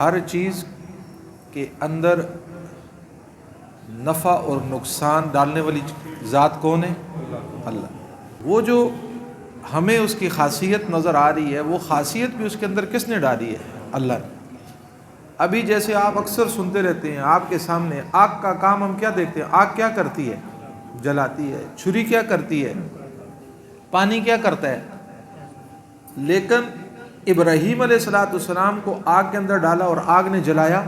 ہر چیز کے اندر نفع اور نقصان ڈالنے والی ذات کون ہے؟ اللہ۔ وہ جو ہمیں اس کی خاصیت نظر آ رہی ہے، وہ خاصیت بھی اس کے اندر کس نے ڈالی ہے؟ اللہ نے۔ ابھی جیسے آپ اکثر سنتے رہتے ہیں، آپ کے سامنے آگ کا کام ہم کیا دیکھتے ہیں؟ آگ کیا کرتی ہے؟ جلاتی ہے۔ چھری کیا کرتی ہے؟ پانی کیا کرتا ہے؟ لیکن ابراہیم علیہ السلام کو آگ کے اندر ڈالا اور آگ نے جلایا؟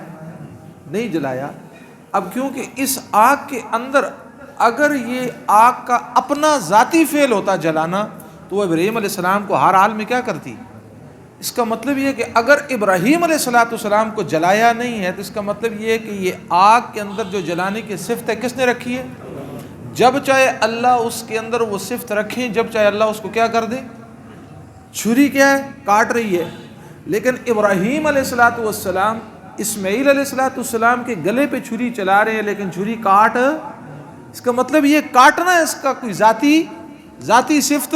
نہیں جلایا۔ اب کیونکہ اس آگ کے اندر اگر یہ آگ کا اپنا ذاتی فعل ہوتا جلانا تو وہ ابراہیم علیہ السلام کو ہر حال میں کیا کرتی؟ اس کا مطلب یہ ہے کہ اگر ابراہیم علیہ السلام کو جلایا نہیں ہے تو اس کا مطلب یہ ہے کہ یہ آگ کے اندر جو جلانے کی صفت ہے کس نے رکھی ہے؟ جب چاہے اللہ اس کے اندر وہ صفت رکھیں، جب چاہے اللہ اس کو کیا کر دے؟ چھری کیا ہے؟ کاٹ رہی ہے۔ لیکن ابراہیم علیہ السلام اسماعیل علیہ السلام کے گلے پہ چھری چلا رہے ہیں، لیکن چھری کاٹ، اس کا مطلب یہ کاٹنا اس کا کوئی ذاتی صفت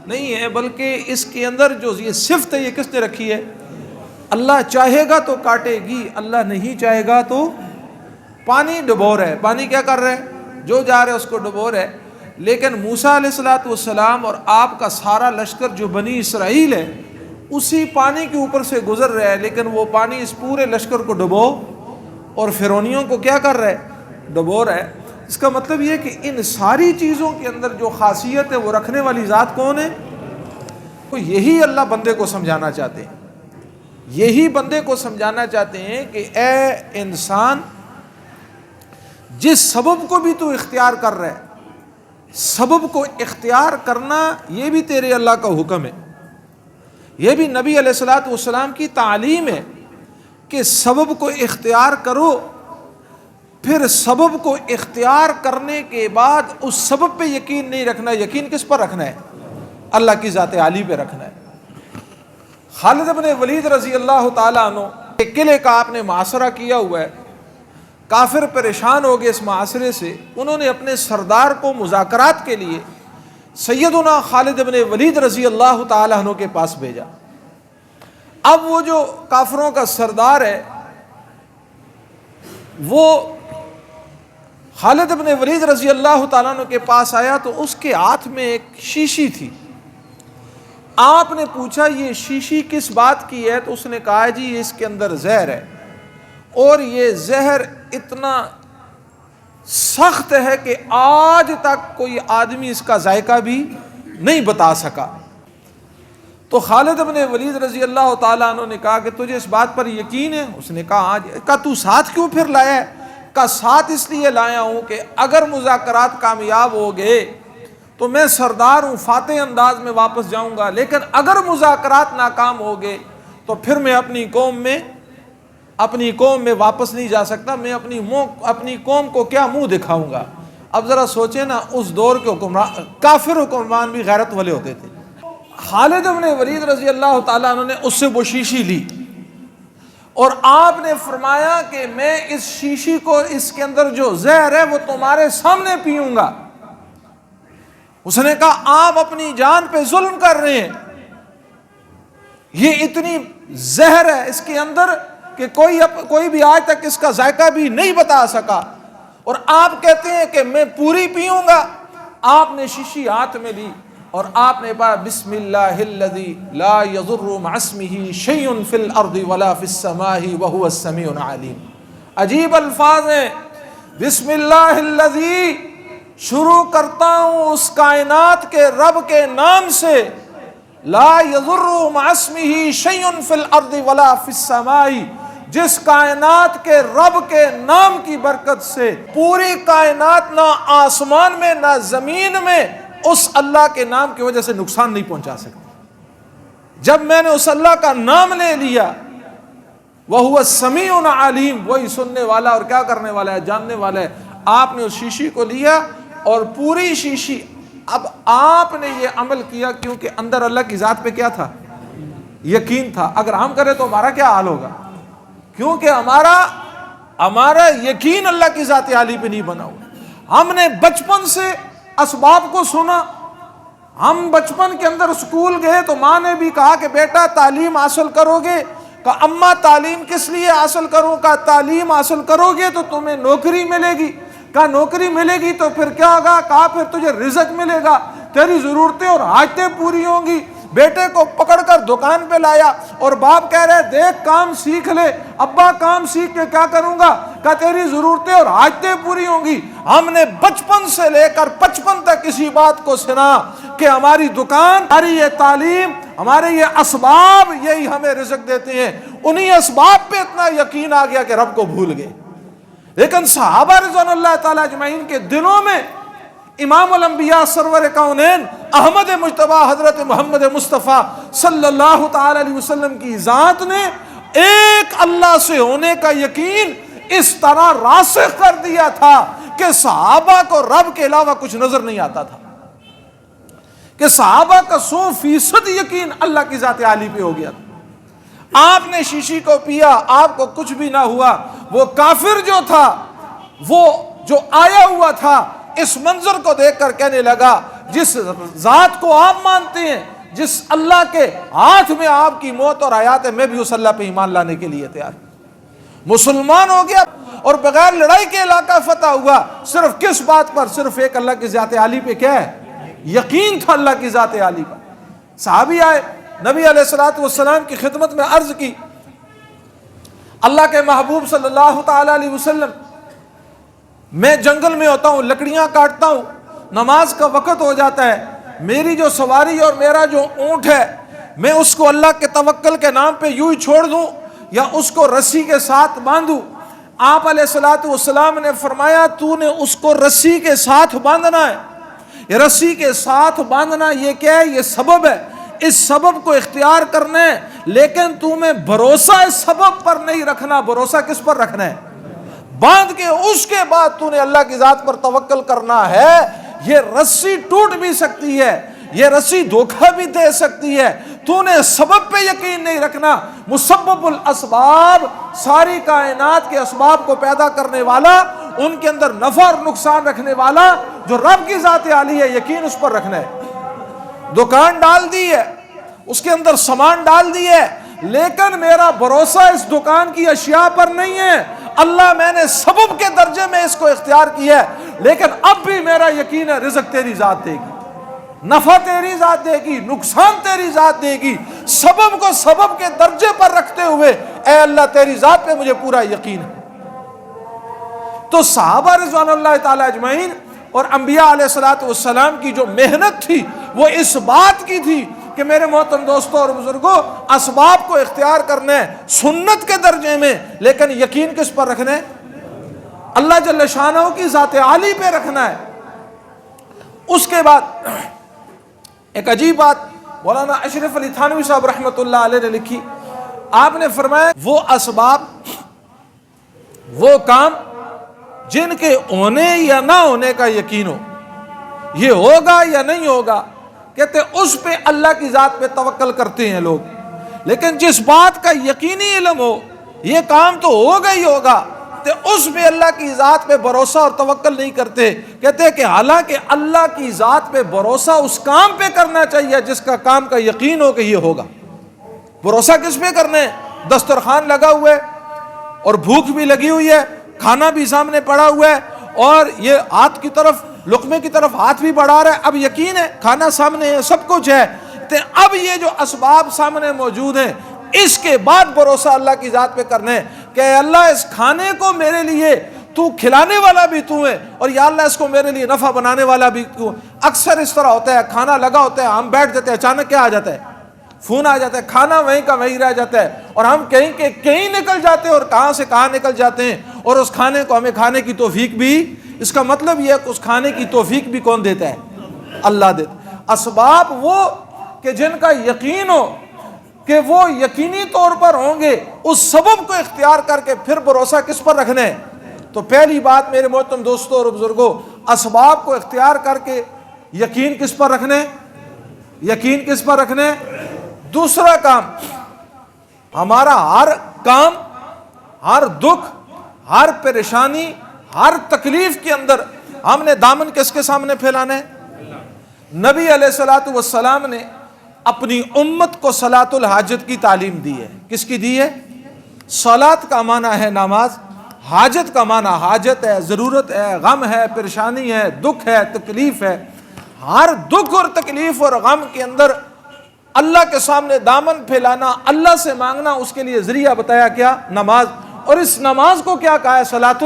نہیں ہے، بلکہ اس کے اندر جو یہ صفت ہے یہ کس نے رکھی ہے؟ اللہ چاہے گا تو کاٹے گی، اللہ نہیں چاہے گا تو۔ پانی ڈبو رہا ہے، پانی کیا کر رہا ہے؟ جو جا رہا ہے اس کو ڈبو رہا ہے۔ لیکن موسیٰ علیہ السلام اور آپ کا سارا لشکر جو بنی اسرائیل ہے اسی پانی کے اوپر سے گزر رہا ہے، لیکن وہ پانی اس پورے لشکر کو ڈبو اور فرعونیوں کو کیا کر رہا ہے؟ ڈبو رہا ہے۔ اس کا مطلب یہ کہ ان ساری چیزوں کے اندر جو خاصیت ہے وہ رکھنے والی ذات کون ہے؟ تو یہی اللہ بندے کو سمجھانا چاہتے ہیں، یہی بندے کو سمجھانا چاہتے ہیں کہ اے انسان، جس سبب کو بھی تو اختیار کر رہا ہے، سبب کو اختیار کرنا یہ بھی تیرے اللہ کا حکم ہے، یہ بھی نبی علیہ السلام کی تعلیم ہے کہ سبب کو اختیار کرو، پھر سبب کو اختیار کرنے کے بعد اس سبب پہ یقین نہیں رکھنا، یقین کس پر رکھنا ہے؟ اللہ کی ذات عالی پہ رکھنا ہے۔ خالد بن ولید رضی اللہ تعالیٰ عنہ ایک قلعے کا آپ نے محاصرہ کیا ہوا ہے، کافر پریشان ہو گئے اس محاصرے سے، انہوں نے اپنے سردار کو مذاکرات کے لیے سیدنا خالد بن ولید رضی اللہ تعالیٰ عنہ کے پاس بھیجا۔ اب وہ جو کافروں کا سردار ہے وہ خالد بن ولید رضی اللہ تعالیٰ عنہ کے پاس آیا تو اس کے ہاتھ میں ایک شیشی تھی۔ آپ نے پوچھا یہ شیشی کس بات کی ہے؟ تو اس نے کہا جی اس کے اندر زہر ہے، اور یہ زہر اتنا سخت ہے کہ آج تک کوئی آدمی اس کا ذائقہ بھی نہیں بتا سکا۔ تو خالد بن ولید رضی اللہ تعالیٰ عنہ نے کہا کہ تجھے اس بات پر یقین ہے؟ اس نے کہا آج۔ کہا تو ساتھ کیوں پھر لایا ہے؟ کہا ساتھ اس لیے لایا ہوں کہ اگر مذاکرات کامیاب ہو گئے تو میں سردار ہوں، فاتح انداز میں واپس جاؤں گا، لیکن اگر مذاکرات ناکام ہو گئے تو پھر میں اپنی قوم میں واپس نہیں جا سکتا، میں اپنی قوم کو کیا منہ دکھاؤں گا۔ اب ذرا سوچیں نا، اس دور کے حکمران، کافر حکمران بھی غیرت والے ہوتے تھے۔ خالد بن ولید رضی اللہ تعالیٰ عنہ نے اس سے وہ شیشی لی اور آپ نے فرمایا کہ میں اس شیشی کو، اس کے اندر جو زہر ہے وہ تمہارے سامنے پیوں گا۔ اس نے کہا آپ اپنی جان پہ ظلم کر رہے ہیں، یہ اتنی زہر ہے اس کے اندر کہ کوئی بھی آج تک اس کا ذائقہ بھی نہیں بتا سکا، اور آپ کہتے ہیں کہ میں پوری پیوں گا۔ آپ نے شیشی ہاتھ میں لی اور آپ نے پڑھا بسم اللہ الذی لا یضر مع اسمہ شیء فی الارض ولا فی السماء وہو السمیع العلیم۔ عجیب الفاظ ہیں، بسم اللہ الذی، شروع کرتا ہوں اس کائنات کے رب کے نام سے، لا یضر مع اسمہ شیء فی الارض ولا فی السماء، جس کائنات کے رب کے نام کی برکت سے پوری کائنات نہ آسمان میں نہ زمین میں اس اللہ کے نام کی وجہ سے نقصان نہیں پہنچا سکتی۔ جب میں نے اس اللہ کا نام لے لیا، وَهُوَ السَّمِيعُ الْعَلِيمُ، وہی سننے والا اور کیا کرنے والا ہے؟ جاننے والا ہے۔ آپ نے اس شیشی کو لیا اور پوری شیشی، اب آپ نے یہ عمل کیا کیونکہ اندر اللہ کی ذات پہ کیا تھا؟ یقین تھا۔ اگر ہم کریں تو ہمارا کیا حال ہوگا؟ کیونکہ ہمارا یقین اللہ کی ذات عالی پہ نہیں بنا ہوا۔ ہم نے بچپن سے اسباب کو سنا، ہم بچپن کے اندر اسکول گئے تو ماں نے بھی کہا کہ بیٹا تعلیم حاصل کرو گے کہا اماں تعلیم کس لیے حاصل کروں؟ کہا تعلیم حاصل کرو گے تو تمہیں نوکری ملے گی۔ کہا نوکری ملے گی تو پھر کیا ہوگا؟ کہا پھر تجھے رزق ملے گا، تیری ضرورتیں اور حاجتیں پوری ہوں گی۔ بیٹے کو پکڑ کر دکان پہ لایا اور باپ کہہ رہے دیکھ کام سیکھ لے۔ ابا کام سیکھ کے کیا کروں گا؟ کہا تیری ضرورتیں اور حاجتیں پوری ہوں گی۔ ہم نے بچپن سے لے کر 55 تک اسی بات کو سنا کہ ہماری دکان، ہماری یہ تعلیم، ہمارے یہ اسباب یہی ہمیں رزق دیتے ہیں۔ انہی اسباب پہ اتنا یقین آ گیا کہ رب کو بھول گئے۔ لیکن صحابہ رضوان اللہ تعالی اجمعین کے دلوں میں امام الانبیاء سرور کونین احمد مجتبی حضرت محمد مصطفیٰ صلی اللہ تعالی علیہ وسلم کی ذات نے ایک اللہ سے ہونے کا یقین اس طرح راسخ کر دیا تھا کہ صحابہ کو رب کے علاوہ کچھ نظر نہیں آتا تھا، کہ صحابہ کا 100% یقین اللہ کی ذات عالی پہ ہو گیا تھا۔ آپ نے شیشی کو پیا، آپ کو کچھ بھی نہ ہوا۔ وہ کافر جو تھا، وہ جو آیا ہوا تھا، اس منظر کو دیکھ کر کہنے لگا جس ذات کو آپ مانتے ہیں، جس اللہ کے ہاتھ میں آپ کی موت اور حیات ہے، میں بھی اس اللہ پہ ایمان لانے کے لیے تیار۔ مسلمان ہو گیا اور بغیر لڑائی کے علاقہ فتح ہوا۔ صرف کس بات پر؟ صرف ایک اللہ کی ذات عالی پہ کیا ہے؟ یقین تھا اللہ کی ذات عالی پر۔ صحابی آئے، نبی علیہ الصلوۃ والسلام کی خدمت میں عرض کی، اللہ کے محبوب صلی اللہ تعالی علیہ وسلم، میں جنگل میں ہوتا ہوں، لکڑیاں کاٹتا ہوں، نماز کا وقت ہو جاتا ہے، میری جو سواری اور میرا جو اونٹ ہے، میں اس کو اللہ کے توکل کے نام پہ یوں ہی چھوڑ دوں یا اس کو رسی کے ساتھ باندھوں؟ آپ علیہ الصلوۃ والسلام نے فرمایا تو نے اس کو رسی کے ساتھ باندھنا ہے۔ یہ رسی کے ساتھ باندھنا یہ کیا ہے؟ یہ سبب ہے، اس سبب کو اختیار کرنا ہے، لیکن تمہیں بھروسہ اس سبب پر نہیں رکھنا۔ بھروسہ کس پر رکھنا ہے؟ باندھ کے اس کے بعد تو نے اللہ کی ذات پر توکل کرنا ہے۔ یہ رسی ٹوٹ بھی سکتی ہے، یہ رسی دھوکہ بھی دے سکتی ہے، تو نے سبب پہ یقین نہیں رکھنا۔ مسبب الاسباب، ساری کائنات کے اسباب کو پیدا کرنے والا، ان کے اندر نفع اور نقصان رکھنے والا جو رب کی ذات عالی ہے، یقین اس پر رکھنا ہے۔ دکان ڈال دی ہے، اس کے اندر سامان ڈال دی ہے، لیکن میرا بھروسہ اس دکان کی اشیاء پر نہیں ہے۔ اللہ میں نے سبب کے درجے میں اس کو اختیار کیا ہے، لیکن اب بھی میرا یقین ہے رزق تیری ذات دے گی، نفع تیری ذات دے گی، نقصان تیری ذات دے گی۔ سبب کو سبب کے درجے پر رکھتے ہوئے اے اللہ تیری ذات پہ مجھے پورا یقین ہے۔ تو صحابہ رضوان اللہ تعالی اجمعین اور انبیاء علیہ الصلوۃ والسلام کی جو محنت تھی وہ اس بات کی تھی کہ میرے محترم دوستوں اور بزرگوں، اسباب کو اختیار کرنا ہے سنت کے درجے میں، لیکن یقین کس پر رکھنا ہے؟ اللہ جل شانہ کی ذات عالی پہ رکھنا ہے۔ اس کے بعد ایک عجیب بات مولانا اشرف علی تھانوی صاحب رحمۃ اللہ علیہ نے لکھی۔ آپ نے فرمایا وہ اسباب، وہ کام جن کے ہونے یا نہ ہونے کا یقین ہو، یہ ہوگا یا نہیں ہوگا، کہتے اس پہ اللہ کی ذات پہ توکل کرتے ہیں لوگ، لیکن جس بات کا یقینی علم ہو یہ کام تو ہوگا ہی ہوگا، تو اس پہ اللہ کی ذات پہ بھروسہ اور توکل نہیں کرتے۔ کہتے کہ حالانکہ اللہ کی ذات پہ بھروسہ اس کام پہ کرنا چاہیے جس کا کام کا یقین ہو کہ یہ ہوگا۔ بھروسہ کس پہ کرنا ہے؟ دسترخوان لگا ہوا ہے اور بھوک بھی لگی ہوئی ہے، کھانا بھی سامنے پڑا ہوا ہے، اور یہ ہاتھ کی طرف، لقمے کی طرف ہاتھ بھی بڑھا رہا ہے، اب یقین ہے کھانا سامنے ہے، سب کچھ ہے، تو اب یہ جو اسباب سامنے موجود ہیں اس کے بعد بھروسہ اللہ کی ذات پہ کرنا ہے کہ اے اللہ اس کھانے کو میرے لیے تو کھلانے والا بھی تو ہے، اور یا اللہ اس کو میرے لیے نفع بنانے والا بھی تو۔ اکثر اس طرح ہوتا ہے، کھانا لگا ہوتا ہے، ہم بیٹھ جاتے ہیں، اچانک کیا آ جاتا ہے؟ فون آ جاتا ہے، کھانا وہیں کا وہیں رہ جاتا ہے، اور ہم کہیں کے کہیں نکل جاتے ہیں اور کہاں سے کہاں نکل جاتے ہیں، اور اس کھانے کو ہمیں کھانے کی توفیق بھی، اس کا مطلب یہ ہے کہ اس کھانے کی توفیق بھی کون دیتا ہے؟ اللہ دیتا۔ اسباب وہ کہ جن کا یقین ہو کہ وہ یقینی طور پر ہوں گے، اس سبب کو اختیار کر کے پھر بھروسہ کس پر رکھنا ہے؟ تو پہلی بات میرے محترم دوستوں اور بزرگوں، اسباب کو اختیار کر کے یقین کس پر رکھنا ہے؟ یقین کس پر رکھنا ہے؟ دوسرا کام، ہمارا ہر کام، ہر دکھ، ہر پریشانی، ہر تکلیف کے اندر ہم نے دامن کس کے سامنے پھیلانا ہے؟ نبی علیہ الصلوۃ والسلام نے اپنی امت کو صلاۃ الحاجت کی تعلیم دی ہے۔ کس کی دی ہے؟ صلاۃ کا معنی ہے نماز، حاجت کا معنی حاجت ہے، ضرورت ہے، غم ہے، پریشانی ہے، دکھ ہے، تکلیف ہے۔ ہر دکھ اور تکلیف اور غم کے اندر اللہ کے سامنے دامن پھیلانا، اللہ سے مانگنا، اس کے لیے ذریعہ بتایا کیا؟ نماز۔ اور اس نماز کو کیا کہا ہے؟ صلاۃ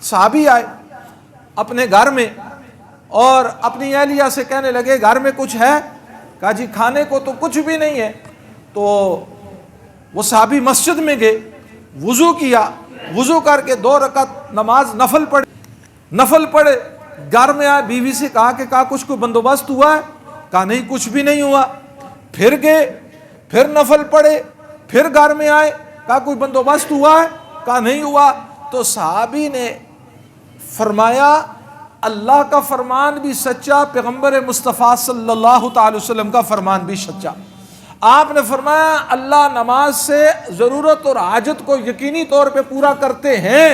صحابی آئے اپنے گھر میں اور اپنی اہلیہ سے کہنے لگے گھر میں کچھ ہے؟ کہا جی کھانے کو تو کچھ بھی نہیں ہے۔ تو وہ صحابی مسجد میں گئے، وضو کیا، وضو کر کے 2 رکعت نماز نفل پڑھے، گھر میں آئے، بیوی سے کہا کہ کچھ کوئی بندوبست ہوا ہے؟ کہا نہیں کچھ بھی نہیں ہوا۔ پھر گئے، پھر نفل پڑھے، پھر گھر میں آئے، کہا کوئی بندوبست ہوا ہے؟ کہا نہیں ہوا۔ تو صحابی نے فرمایا اللہ کا فرمان بھی سچا، پیغمبر مصطفیٰ صلی اللہ تعالی وسلم کا فرمان بھی سچا۔ آپ نے فرمایا اللہ نماز سے ضرورت اور حاجت کو یقینی طور پہ پورا کرتے ہیں،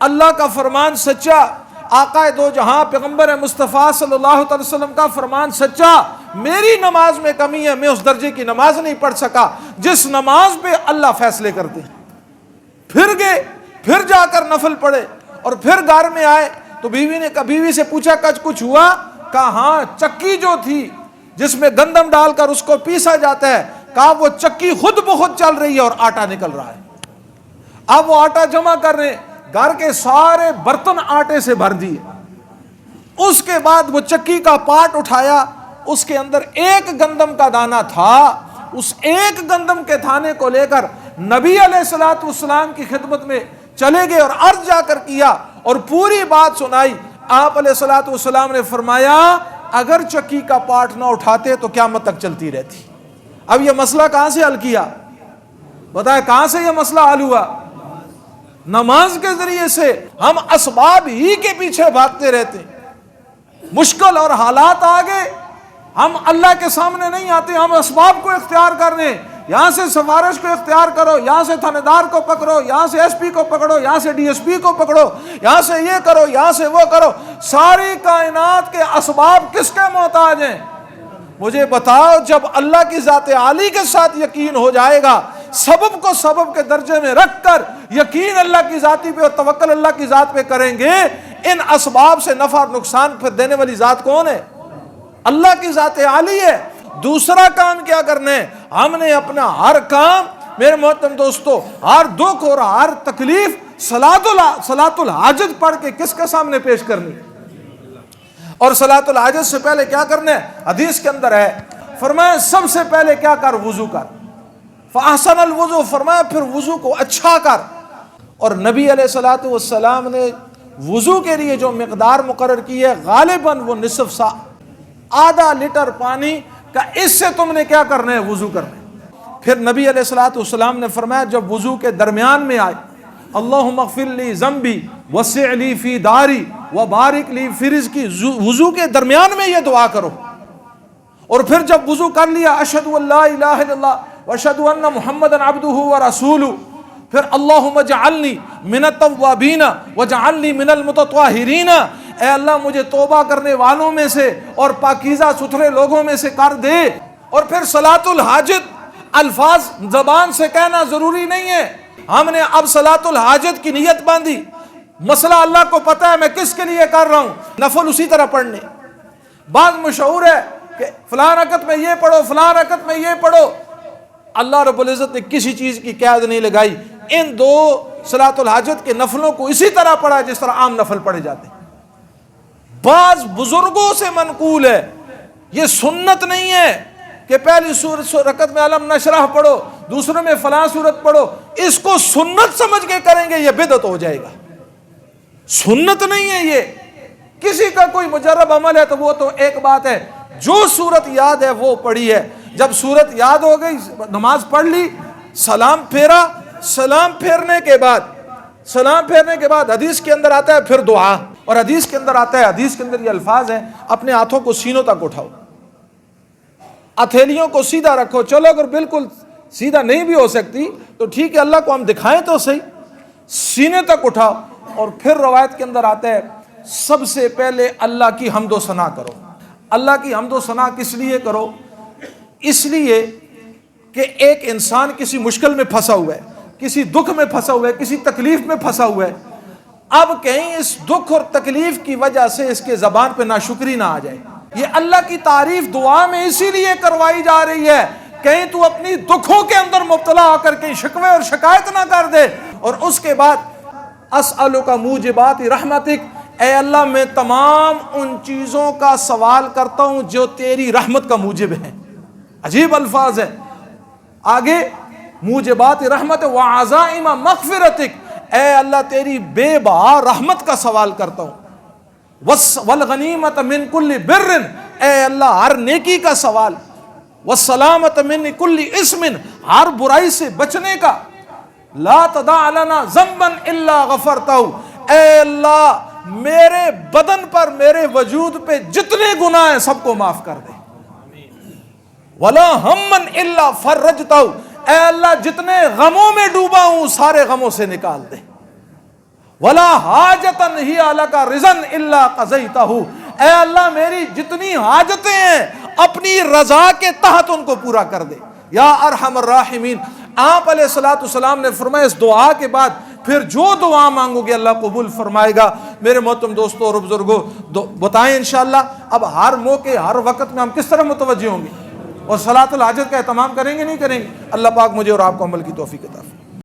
اللہ کا فرمان سچا، آقا دو جہاں پیغمبر مصطفیٰ صلی اللہ تعالی وسلم کا فرمان سچا۔ میری نماز میں کمی ہے، میں اس درجے کی نماز نہیں پڑھ سکا جس نماز پہ اللہ فیصلے کرتے ہیں۔ پھر گئے، پھر جا کر نفل پڑھے اور پھر گھر میں آئے تو بیوی سے پوچھا کچھ ہوا؟ کہا ہاں چکی جو تھی جس میں گندم ڈال کر اس کو پیسا جاتا ہے، کہا وہ چکی خود بخود چل رہی ہے اور آٹا نکل رہا ہے۔ اب وہ آٹا جمع کر رہے، گھر کے سارے برتن آٹے سے بھر دیے۔ اس کے بعد وہ چکی کا پارٹ اٹھایا، اس کے اندر ایک گندم کا دانہ تھا، اس ایک گندم کے دانے کو لے کر نبی علیہ الصلوۃ والسلام کی خدمت میں چلے گئے اور عرض جا کر کیا اور پوری بات سنائی۔ آپ علیہ الصلوۃ والسلام نے فرمایا اگر چکی کا پارٹ نہ اٹھاتے تو قیامت تک چلتی رہتی۔ اب یہ مسئلہ کہاں سے حل کیا؟ بتائیں کہاں سے یہ مسئلہ حل ہوا؟ نماز کے ذریعے سے۔ ہم اسباب ہی کے پیچھے بھاگتے رہتے ہیں، مشکل اور حالات آگے ہم اللہ کے سامنے نہیں آتے، ہم اسباب کو اختیار کر رہے ہیں۔ یہاں سے سفارش کو اختیار کرو، یہاں سے تھانے دار کو پکڑو، یہاں سے ایس پی کو پکڑو، یہاں سے ڈی ایس پی کو پکڑو، یہاں سے یہ کرو، یہاں سے وہ کرو۔ ساری کائنات کے اسباب کس کے محتاج ہیں؟ مجھے بتاؤ جب اللہ کی ذات عالی کے ساتھ یقین ہو جائے گا، سبب کو سبب کے درجے میں رکھ کر یقین اللہ کی ذاتی پہ اور توکل اللہ کی ذات پہ کریں گے، ان اسباب سے نفع اور نقصان پھر دینے والی ذات کون ہے؟ اللہ کی ذات عالی ہے۔ دوسرا کام کیا کرنا ہے؟ ہم نے اپنا ہر کام میرے محترم دوستو، ہر دکھ اور ہر تکلیف صلاۃ الحاجت پڑھ کے کس کے سامنے پیش کرنی، اور صلاۃ الحاجت سے پہلے کیا کرنا ہے؟ حدیث کے اندر ہے، فرمایا سب سے پہلے کیا کر؟ وضو کر۔ فاحسن الوضو، فرمایا پھر وضو کو اچھا کر۔ اور نبی علیہ الصلوۃ والسلام نے وضو کے لیے جو مقدار مقرر کی ہے غالباً وہ نصف سا، آدھا لیٹر پانی کا، اس سے تم نے کیا کرنا ہے؟ وضو کرنا ہے۔ پھر نبی علیہ الصلوۃ والسلام نے فرمایا جب وضو کے درمیان میں آئے اللہم اغفر لی ذنبی وسع لی فی داری وبارک لی فی رزقی، وضو کے درمیان میں یہ دعا کرو۔ اور پھر جب وضو کر لیا اشہد ان لا الہ الا اللہ واشہد ان محمدا عبدہ ورسولہ، پھر اللہم اجعلنی من التوابین واجعلنی من المتطہرین، اے اللہ مجھے توبہ کرنے والوں میں سے اور پاکیزہ ستھرے لوگوں میں سے کر دے۔ اور پھر صلاۃ الحاجت الفاظ زبان سے کہنا ضروری نہیں ہے، ہم نے اب صلاۃ الحاجت کی نیت باندھی، مسئلہ اللہ کو پتہ ہے میں کس کے لیے کر رہا ہوں، نفل اسی طرح پڑھنے۔ بعض مشہور ہے کہ فلاں رکعت میں یہ پڑھو، فلاں رکعت میں یہ پڑھو، اللہ رب العزت نے کسی چیز کی قید نہیں لگائی۔ ان دو صلاۃ الحاجت کے نفلوں کو اسی طرح پڑھا جس طرح عام نفل پڑھے جاتے ہیں۔ بعض بزرگوں سے منقول ہے، یہ سنت نہیں ہے کہ پہلی رکعت میں علم نشرح پڑھو، دوسرے میں فلاں سورت پڑھو، اس کو سنت سمجھ کے کریں گے یہ بدعت ہو جائے گا۔ سنت نہیں ہے یہ، کسی کا کوئی مجرب عمل ہے تو وہ تو ایک بات ہے، جو سورت یاد ہے وہ پڑھی ہے۔ جب سورت یاد ہو گئی نماز پڑھ لی، سلام پھیرا، سلام پھیرنے کے بعد حدیث کے اندر آتا ہے پھر دعا، اور حدیث کے اندر آتا ہے، حدیث کے اندر یہ الفاظ ہیں اپنے ہاتھوں کو سینوں تک اٹھاؤ، ہتھیلیوں کو سیدھا رکھو۔ چلو اگر بالکل سیدھا نہیں بھی ہو سکتی تو ٹھیک ہے، اللہ کو ہم دکھائیں تو صحیح، سینے تک اٹھاؤ۔ اور پھر روایت کے اندر آتا ہے سب سے پہلے اللہ کی حمد و ثنا کرو۔ اللہ کی حمد و ثنا کس لیے کرو؟ اس لیے کہ ایک انسان کسی مشکل میں پھنسا ہوا ہے، کسی دکھ میں پھنسا ہوا ہے، کسی تکلیف میں پھنسا ہوا ہے، اب کہیں اس دکھ اور تکلیف کی وجہ سے اس کے زبان پہ ناشکری نہ آ جائے۔ یہ اللہ کی تعریف دعا میں اسی لیے کروائی جا رہی ہے، کہیں تو اپنی دکھوں کے اندر مبتلا ہو کر کہیں شکوے اور شکایت نہ کر دے۔ اور اس کے بعد اسألک موجبات رحمتک، اے اللہ میں تمام ان چیزوں کا سوال کرتا ہوں جو تیری رحمت کا موجب ہیں۔ عجیب الفاظ ہے۔ آگے موجبات رحمت وعزائم مغفرتک، اے اللہ تیری بے بہا رحمت کا سوال کرتا ہوں۔ والغنیمت من کل بر، اے اللہ ہر نیکی کا سوال۔ والسلامت من کل اسم، ہر برائی سے بچنے کا۔ لا تدع لنا ذنبا الا غفرتہ، اے اللہ میرے بدن پر، میرے وجود پہ جتنے گناہ ہیں سب کو معاف کر دے۔ ولا ہما الا فرجتہ، اے اللہ جتنے غموں میں ڈوبا ہوں سارے غموں سے نکال دے۔ ولا حاجتا ہی لک رضا الا قضیتہ، اے اللہ میری جتنی حاجتیں ہیں اپنی رضا کے تحت ان کو پورا کر دے یا ارحم الراحمین۔ آپ علیہ الصلوۃ والسلام نے فرمایا اس دعا کے بعد پھر جو دعا مانگو گے اللہ قبول فرمائے گا۔ میرے محترم دوستوں اور بزرگوں، بتائیں انشاءاللہ اب ہر موقع ہر وقت میں ہم کس طرح متوجہ ہوں گے اور صلاۃ الحاجت کا اہتمام کریں گے نہیں کریں گے؟ اللہ پاک مجھے اور آپ کو عمل کی توفیق عطا فرمائے۔